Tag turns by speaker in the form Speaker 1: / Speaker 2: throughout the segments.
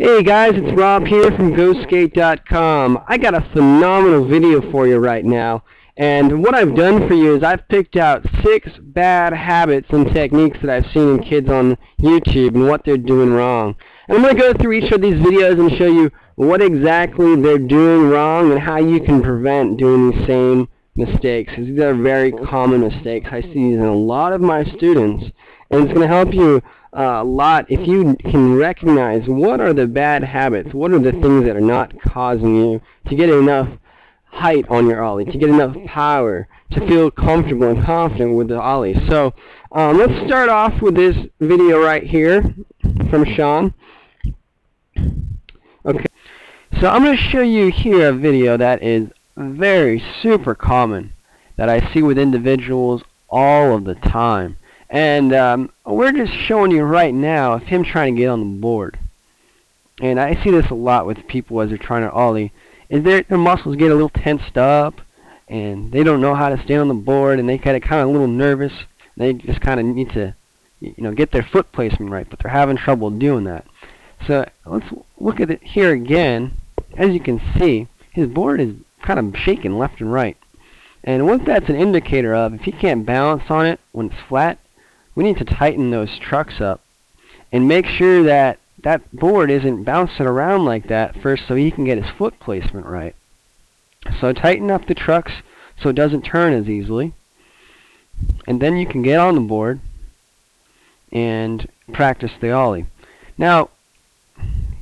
Speaker 1: Hey guys, it's Rob here from GoSkate.com. I got a phenomenal video for you right now. And what I've done for you is I've picked out 6 bad habits and techniques that I've seen in kids on YouTube and what they're doing wrong. And I'm going to go through each of these videos and show you what exactly they're doing wrong and how you can prevent doing these same mistakes. These are very common mistakes. I see these in a lot of my students. And it's going to help you a lot if you can recognize what are the bad habits, what are the things that are not causing you to get enough height on your Ollie, to get enough power, to feel comfortable and confident with the Ollie. So let's start off with this video right here from Sean. Okay, so I'm going to show you here a video that is very super common that I see with individuals all of the time. And we're just showing you right now of him trying to get on the board. And I see this a lot with people as they're trying to Ollie. Is their muscles get a little tensed up, and they don't know how to stay on the board, and they get kind of a little nervous. They just kind of need to, get their foot placement right, but they're having trouble doing that. So let's look at it here again. As you can see, his board is kind of shaking left and right. And what that's an indicator of, if he can't balance on it when it's flat, we need to tighten those trucks up and make sure that that board isn't bouncing around like that first so he can get his foot placement right. So tighten up the trucks so it doesn't turn as easily. And then you can get on the board and practice the Ollie. Now,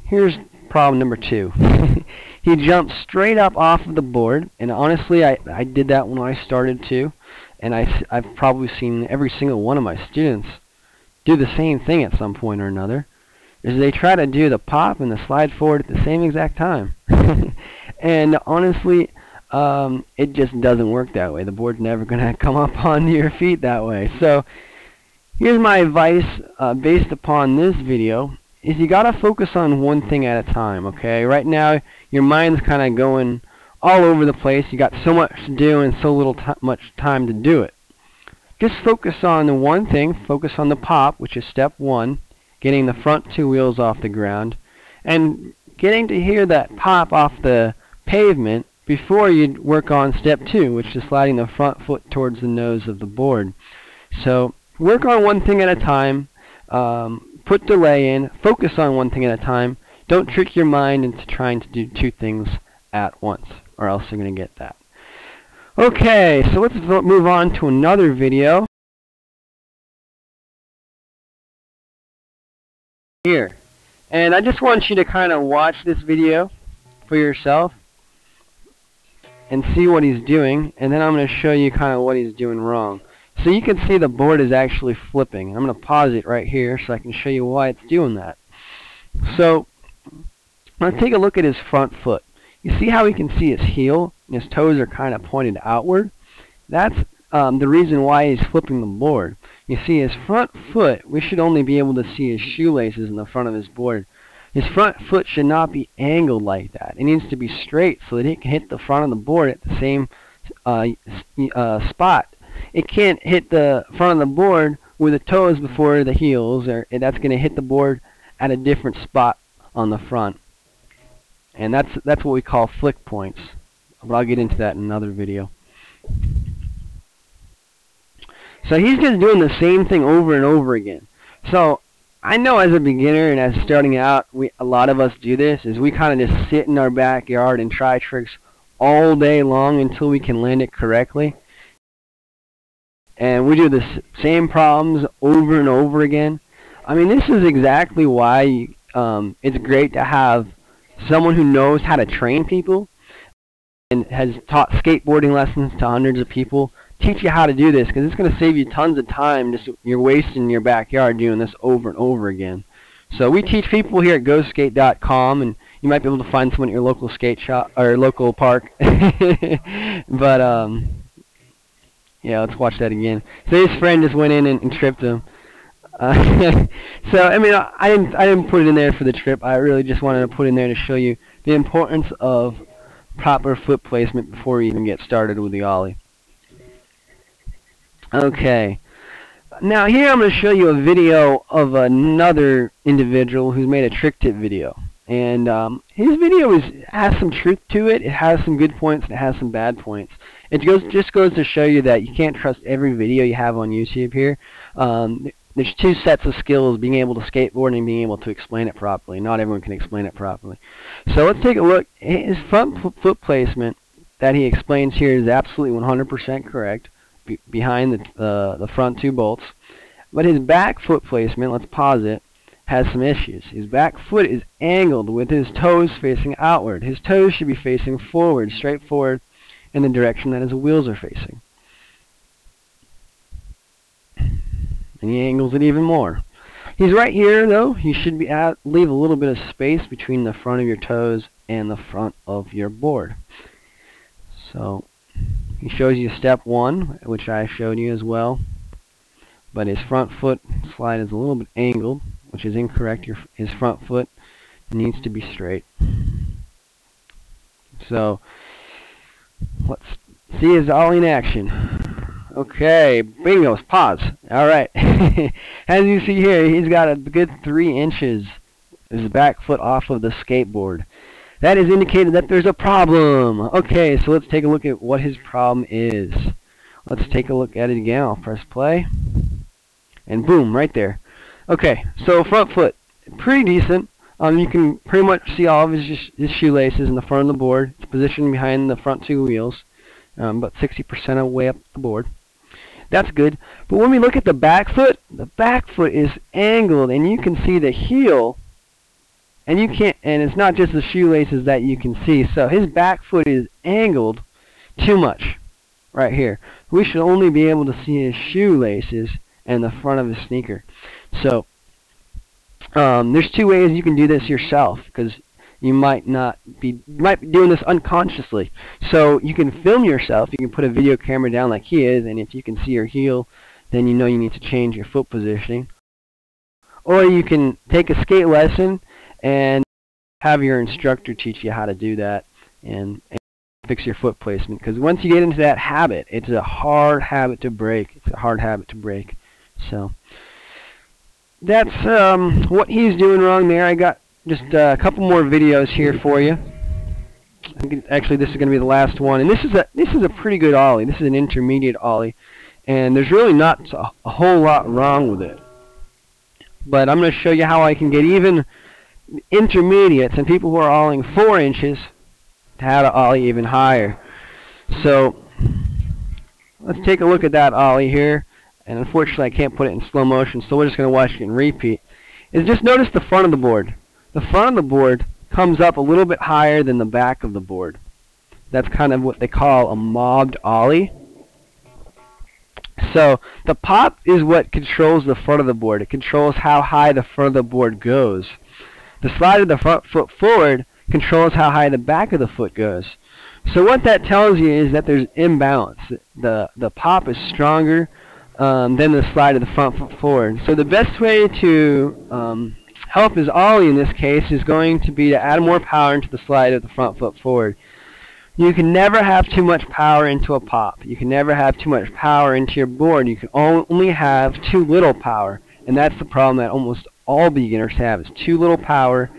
Speaker 1: here's problem number 2. He jumped straight up off of the board, and honestly, I did that when I started too. And I've probably seen every single one of my students do the same thing at some point or another, is they try to do the pop and the slide forward at the same exact time. And honestly, it just doesn't work that way. The board's never going to come up onto your feet that way. So here's my advice based upon this video, is you got to focus on one thing at a time, okay? Right now, your mind's kind of going all over the place. You got so much to do and so little much time to do it. Just focus on the one thing. Focus on the pop, which is step 1, getting the front 2 wheels off the ground, and getting to hear that pop off the pavement before you work on step 2, which is sliding the front foot towards the nose of the board. So work on one thing at a time. Put delay in. Focus on one thing at a time. Don't trick your mind into trying to do 2 things at once, or else you're going to get that. Okay, so let's move on to another video. Here. And I just want you to kind of watch this video for yourself and see what he's doing, and then I'm going to show you kind of what he's doing wrong. So you can see the board is actually flipping. I'm going to pause it right here so I can show you why it's doing that. So let's take a look at his front foot. You see how he can see his heel and his toes are kind of pointed outward? That's the reason why he's flipping the board. You see his front foot, we should only be able to see his shoelaces in the front of his board. His front foot should not be angled like that. It needs to be straight so that it can hit the front of the board at the same spot. It can't hit the front of the board with the toes before the heels, or that's going to hit the board at a different spot on the front. And that's what we call flick points. But I'll get into that in another video. So he's just doing the same thing over and over again. So I know as a beginner and as starting out, a lot of us do this, is we kind of just sit in our backyard and try tricks all day long until we can land it correctly. And we do the same problems over and over again. I mean, this is exactly why it's great to have someone who knows how to train people and has taught skateboarding lessons to hundreds of people, teach you how to do this, because it's going to save you tons of time. Just you're wasting in your backyard doing this over and over again. So we teach people here at GoSkate.com, and you might be able to find someone at your local skate shop or local park. But yeah, let's watch that again. So his friend just went in and tripped him. So I mean, I didn't put it in there for the trip. I really just wanted to put it in there to show you the importance of proper foot placement before you even get started with the Ollie. Okay, now here I'm going to show you a video of another individual who's made a trick tip video. And his video has some truth to it. It has some good points and it has some bad points. It just goes to show you that you can't trust every video you have on YouTube here. There's two sets of skills, being able to skateboard and being able to explain it properly. Not everyone can explain it properly. So let's take a look. His front foot placement that he explains here is absolutely 100% correct, behind the front two bolts. But his back foot placement, let's pause it, has some issues. His back foot is angled with his toes facing outward. His toes should be facing forward, straight forward, in the direction that his wheels are facing. And he angles it even more. He's right here, though. He should leave a little bit of space between the front of your toes and the front of your board. So he shows you step 1, which I showed you as well. But his front foot slide is a little bit angled, which is incorrect. His front foot needs to be straight. So let's see his Ollie in action. Okay, bingo, pause. Alright, as you see here, he's got a good 3 inches his back foot off of the skateboard. That is indicated that there's a problem. Okay, so let's take a look at what his problem is. Let's take a look at it again. I'll press play. And boom, right there. Okay, so front foot, pretty decent. You can pretty much see all of his shoelaces in the front of the board. It's positioned behind the front two wheels, about 60% of the way up the board. That's good. But when we look at the back foot is angled, and you can see the heel, and it's not just the shoelaces that you can see. So his back foot is angled too much right here. We should only be able to see his shoelaces and the front of his sneaker. So there's 2 ways you can do this yourself, because you might be doing this unconsciously. So you can film yourself. You can put a video camera down like he is, and if you can see your heel, then you know you need to change your foot positioning. Or you can take a skate lesson and have your instructor teach you how to do that and fix your foot placement. Because once you get into that habit, it's a hard habit to break. It's a hard habit to break. So that's what he's doing wrong there. I got just a couple more videos here for you. Actually, this is going to be the last one, and this is a pretty good Ollie. This is an intermediate Ollie, and there's really not a whole lot wrong with it. But I'm going to show you how I can get even intermediates and people who are Ollieing 4 inches to how to Ollie even higher. So let's take a look at that Ollie here. And unfortunately, I can't put it in slow motion, so we're just going to watch it in repeat. Just notice the front of the board. The front of the board comes up a little bit higher than the back of the board. That's kind of what they call a mobbed Ollie. So the pop is what controls the front of the board. It controls how high the front of the board goes. The slide of the front foot forward controls how high the back of the foot goes. So what that tells you is that there's imbalance. The pop is stronger than the slide of the front foot forward. So the best way to help his Ollie in this case is going to be to add more power into the slide of the front foot forward. You can never have too much power into a pop. You can never have too much power into your board. You can only have too little power, and that's the problem that almost all beginners have, is too little power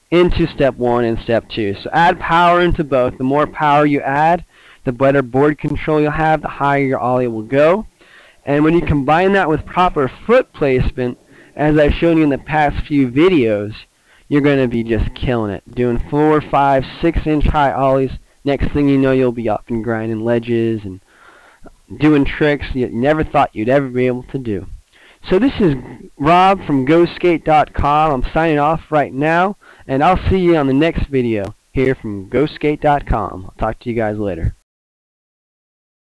Speaker 1: into step 1 and step 2. So add power into both. The more power you add, the better board control you'll have, the higher your Ollie will go. And when you combine that with proper foot placement, as I've shown you in the past few videos, you're going to be just killing it. Doing 4, 5, 6 inch high Ollies. Next thing you know, you'll be up and grinding ledges and doing tricks you never thought you'd ever be able to do. So this is Rob from GoSkate.com. I'm signing off right now, and I'll see you on the next video here from GoSkate.com. I'll talk to you guys later.